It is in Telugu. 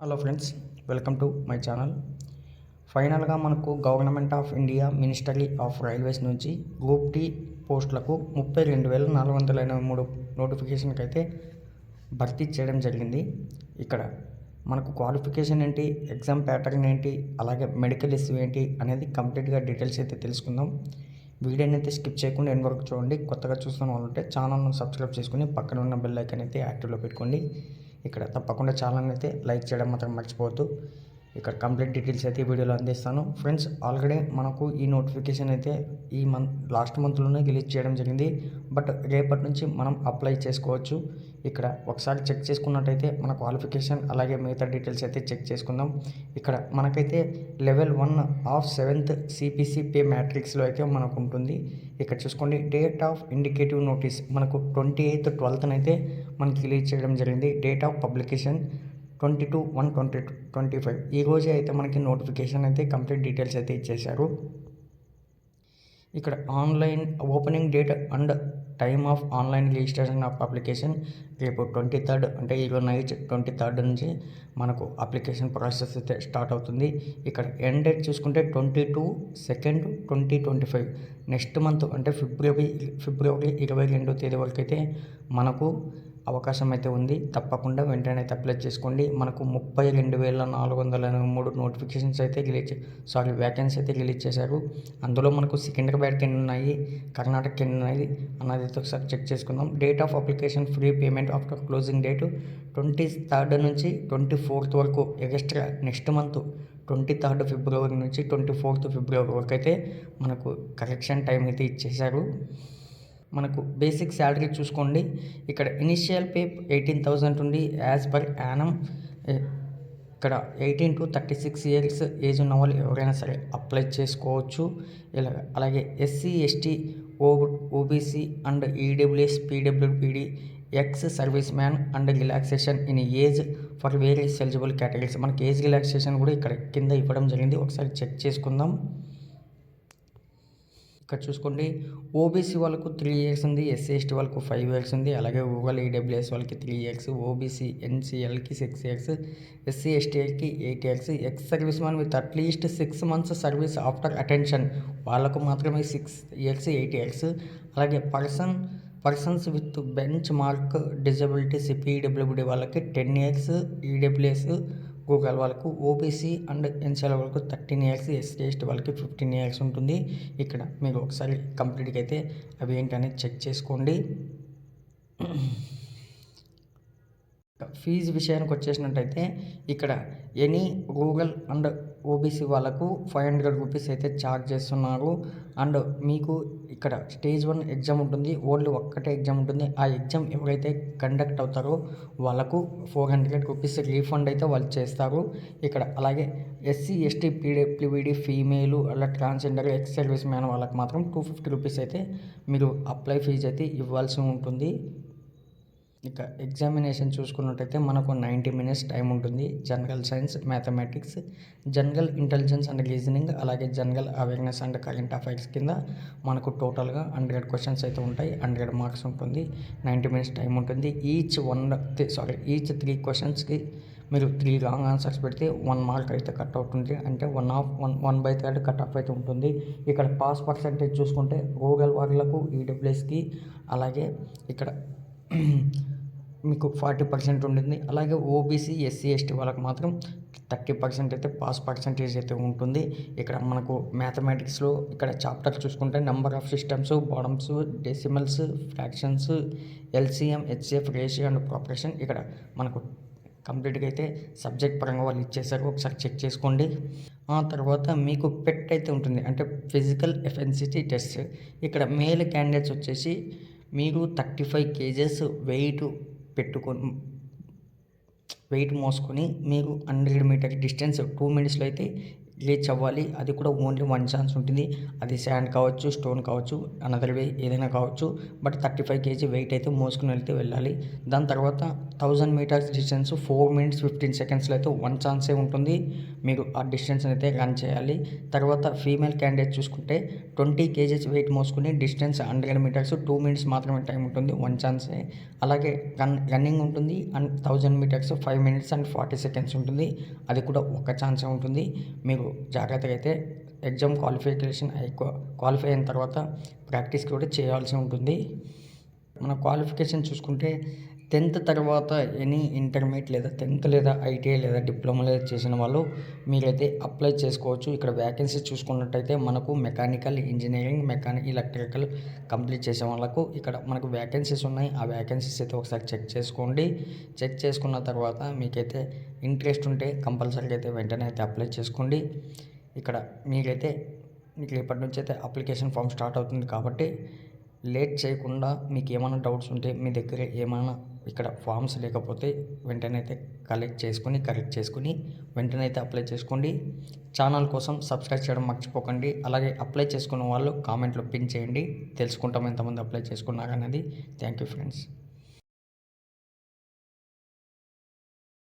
Hello friends, welcome to my channel. ఫైనల్గా మనకు government of India ministry of railways నుంచి గ్రూప్ డి పోస్టులకు 32,483 నోటిఫికేషన్కి అయితే భర్తీ చేయడం జరిగింది. ఇక్కడ మనకు క్వాలిఫికేషన్ ఏంటి, ఎగ్జామ్ ప్యాటర్న్ ఏంటి, అలాగే మెడికల్ ఇష్యూ ఏంటి అనేది కంప్లీట్గా డీటెయిల్స్ అయితే తెలుసుకుందాం. వీడియోని అయితే స్కిప్ చేయకుండా ఎండ్ వరకు చూడండి. కొత్తగా చూస్తున్న వాళ్ళంటే ఛానల్ను సబ్స్క్రైబ్ చేసుకుని పక్కన ఉన్న బెల్ ఐకాన్ అయితే యాక్టివ్లో పెట్టుకోండి. ఇక్కడ తప్పకుండా ఛానల్ అయితే లైక్ చేయడం మాత్రం మర్చిపోవద్దు. ఇక్కడ కంప్లీట్ డీటెయిల్స్ అయితే ఈ వీడియోలో అందిస్తాను. ఫ్రెండ్స్, ఆల్రెడీ మనకు ఈ నోటిఫికేషన్ అయితే ఈ లాస్ట్ మంత్లోనే రిలీజ్ చేయడం జరిగింది. బట్ రేపటి నుంచి మనం అప్లై చేసుకోవచ్చు. ఇక్కడ ఒకసారి చెక్ చేసుకున్నట్టయితే మన క్వాలిఫికేషన్ అలాగే మిగతా డీటెయిల్స్ అయితే చెక్ చేసుకుందాం. ఇక్కడ మనకైతే level 1 of 7th CPC pay మ్యాట్రిక్స్లో అయితే మనకు ఉంటుంది. ఇక్కడ చూసుకోండి, డేట్ ఆఫ్ ఇండికేటివ్ నోటీస్ మనకు 28th 12th అయితే మనకి రిలీజ్ చేయడం జరిగింది. డేట్ ఆఫ్ పబ్లికేషన్ 22/1/2025 ఈ రోజే అయితే మనకి నోటిఫికేషన్ అయితే కంప్లీట్ డీటెయిల్స్ అయితే ఇచ్చేశారు. ఇక్కడ online opening date and time of online registration of application రేపు 23rd అంటే ఈరోజు నైట్ 23rd నుంచి మనకు అప్లికేషన్ ప్రాసెస్ అయితే స్టార్ట్ అవుతుంది. ఇక్కడ ఎండ్ డేట్ చూసుకుంటే 22/2/2025 నెక్స్ట్ మంత్ అంటే ఫిబ్రవరి 22వ తేదీ వరకు అయితే మనకు అవకాశం అయితే ఉంది. తప్పకుండా వెంటనే అయితే అప్లై చేసుకోండి. మనకు 32,483 నోటిఫికేషన్స్ అయితే వ్యాకెన్సీ అయితే రిలీజ్ చేశారు. అందులో మనకు సికింద్రాబాద్కి ఎన్ని ఉన్నాయి, కర్ణాటకకి ఎన్ని ఉన్నాయి అన్నది అయితే ఒకసారి చెక్ చేసుకుందాం. Date of application free payment after closing date 23rd నుంచి 24th వరకు, ఎక్స్ట్రా నెక్స్ట్ మంత్ 23rd ఫిబ్రవరి నుంచి 24th ఫిబ్రవరి వరకు అయితే మనకు కరెక్షన్ టైం అయితే ఇచ్చేశారు. మనకు బేసిక్ శాలరీ చూసుకోండి. ఇక్కడ ఇనిషియల్ పే 18,000 ఉంది యాజ్ పర్ యానం. ఇక్కడ 18 to 36 years ఏజ్ ఉన్న వాళ్ళు ఎవరైనా సరే అప్లై చేసుకోవచ్చు. అలాగే SC ST OBC and EWS PWD ex service man and relaxation in age for various eligible categories. మనకి ఏజ్ రిలాక్సేషన్ కూడా ఇక్కడ కింద ఇవ్వడం జరిగింది. ఒకసారి చెక్ చేసుకుందాం. ఇక్కడ చూసుకోండి, ఓబీసీ వాళ్ళకు 3 years ఉంది, SC ST వాళ్ళకు 5 years ఉంది, అలాగే రూరల్ EWS వాళ్ళకి 3 years, OBC NCLకి 6 years, SC STకి 8 years, ex service man with at least 6 months service after attention వాళ్ళకు మాత్రమే 6 years 8 years, అలాగే persons with bench mark disabilities PWD వాళ్ళకి 10 years, EWS గూగల్ వాళ్ళకు ఓబీసీ అండ్ ఎన్సీఎల్ వాళ్ళకు 13 years, SC ST వాళ్ళకి 15 years ఉంటుంది. ఇక్కడ మీరు ఒకసారి కంప్లీట్గా అయితే అవి ఏంటనేది చెక్ చేసుకోండి. ఫీజు విషయానికి వచ్చేసినట్టయితే ఇక్కడ ఎనీ రూరల్ అండ్ ఓబీసీ వాళ్ళకు 500 రూపీస్ అయితే ఛార్జ్ చేస్తున్నారు. అండ్ మీకు ఇక్కడ స్టేజ్ 1 ఎగ్జామ్ ఉంటుంది, ఓన్లీ ఒక్కటే ఎగ్జామ్ ఉంటుంది. ఆ ఎగ్జామ్ ఎవరైతే కండక్ట్ అవుతారో వాళ్ళకు 400 రూపీస్ రీఫండ్ అయితే వాళ్ళు చేస్తారు. ఇక్కడ అలాగే SC ST PWD ఫీమేలు అలా ట్రాన్స్జెండర్ ఎక్స్ సర్వీస్ మ్యాన్ వాళ్ళకి మాత్రం 250 రూపీస్ అయితే మీరు అప్లై ఫీజు అయితే ఇవ్వాల్సి ఉంటుంది. ఇక ఎగ్జామినేషన్ చూసుకున్నట్టయితే మనకు 90 minutes టైం ఉంటుంది. General science, mathematics, general intelligence and reasoning, అలాగే general awareness and current affairs కింద మనకు టోటల్గా 100 questions అయితే ఉంటాయి. 100 marks ఉంటుంది. 90 minutes టైం ఉంటుంది. ఈచ్ 3 questionsకి మీరు 3 రాంగ్ ఆన్సర్స్ పెడితే 1 mark అయితే కట్ అవుతుంది. అంటే 1/3 కట్ ఆఫ్ అయితే ఉంటుంది. ఇక్కడ పాస్ పర్సెంటేజ్ చూసుకుంటే రూరల్ వాళ్ళకు EWSకి అలాగే ఇక్కడ మీకు 40% ఉంటుంది. అలాగే ఓబీసీ SC ST వాళ్ళకి మాత్రం 30% అయితే పాస్ పర్సెంటేజ్ అయితే ఉంటుంది. ఇక్కడ మనకు మ్యాథమెటిక్స్లో ఇక్కడ చాప్టర్ చూసుకుంటే number of systems, BODMAS, decimals, fractions, LCM, HCF, ratio and proportion ఇక్కడ మనకు కంప్లీట్గా అయితే సబ్జెక్ట్ పరంగా వాళ్ళు ఇచ్చేసారు. ఒకసారి చెక్ చేసుకోండి. ఆ తర్వాత మీకు పెట్ అయితే ఉంటుంది, అంటే ఫిజికల్ ఎఫిషియన్సీ టెస్ట్. ఇక్కడ మేల్ క్యాండిడేట్స్ వచ్చేసి మీరు 35 kgs వెయిట్ మోసుకొని మీరు 100 meter డిస్టెన్స్ 2 minutesలో అయితే రీచ్ అవ్వాలి. అది కూడా ఓన్లీ 1 ఛాన్స్ ఉంటుంది. అది శాండ్ కావచ్చు, స్టోన్ కావచ్చు, అనదర్ వే ఏదైనా కావచ్చు. బట్ 35 కేజీ వెయిట్ అయితే మోసుకొని వెళ్ళాలి. దాని తర్వాత 1000 మీటర్స్ డిస్టెన్స్ 4 మినిట్స్ 15 సెకండ్స్లో అయితే 1 ఛాన్సే ఉంటుంది. మీరు ఆ డిస్టెన్స్ అయితే రన్ చేయాలి. తర్వాత ఫీమేల్ క్యాండిడేట్ చూసుకుంటే 20 కేజీస్ వెయిట్ మోసుకుని డిస్టెన్స్ 100 మీటర్స్ 2 మినిట్స్ మాత్రమే టైం ఉంటుంది. 1 ఛాన్సే. అలాగే రన్నింగ్ ఉంటుంది and 1000 metres 5 minutes and 40 seconds ఉంటుంది. అది కూడా ఒక ఛాన్సే ఉంటుంది. మీరు జాగ్రత్తగా అయితే ఎగ్జామ్ క్వాలిఫై అయిన తర్వాత ప్రాక్టీస్ కూడా చేయాల్సి ఉంటుంది. మన క్వాలిఫికేషన్ చూసుకుంటే 10th తర్వాత ఎనీ ఇంటర్మీడియట్ లేదా 10th లేదా ఐటీఐ లేదా డిప్లొమా లేదా చేసిన వాళ్ళు మీరైతే అప్లై చేసుకోవచ్చు. ఇక్కడ వ్యాకెన్సీ చూసుకున్నట్టయితే మనకు మెకానికల్ ఇంజనీరింగ్, ఎలక్ట్రికల్ కంప్లీట్ చేసే వాళ్ళకు ఇక్కడ మనకు వ్యాకెన్సీస్ ఉన్నాయి. ఆ వ్యాకెన్సీస్ అయితే ఒకసారి చెక్ చేసుకోండి. చెక్ చేసుకున్న తర్వాత మీకైతే ఇంట్రెస్ట్ ఉంటే కంపల్సరీగా అయితే వెంటనే అయితే అప్లై చేసుకోండి. ఇక్కడ మీకైతే మీకు రేపటి నుంచి అయితే అప్లికేషన్ ఫామ్ స్టార్ట్ అవుతుంది కాబట్టి లేట్ చేయకుండా మీకు ఏమైనా డౌట్స్ ఉంటే మీ దగ్గర ఏమైనా ఇక్కడ ఫామ్స్ లేకపోతే వెంటనే అయితే కరెక్ట్ చేసుకొని వెంటనే అయితే అప్లై చేసుకోండి. ఛానల్ కోసం సబ్స్క్రైబ్ చేయడం మర్చిపోకండి. అలాగే అప్లై చేసుకున్న వాళ్ళు కామెంట్లో పిన్ చేయండి. తెలుసుకుంటాం ఎంతమంది అప్లై చేసుకున్నారనేది. Thank you friends.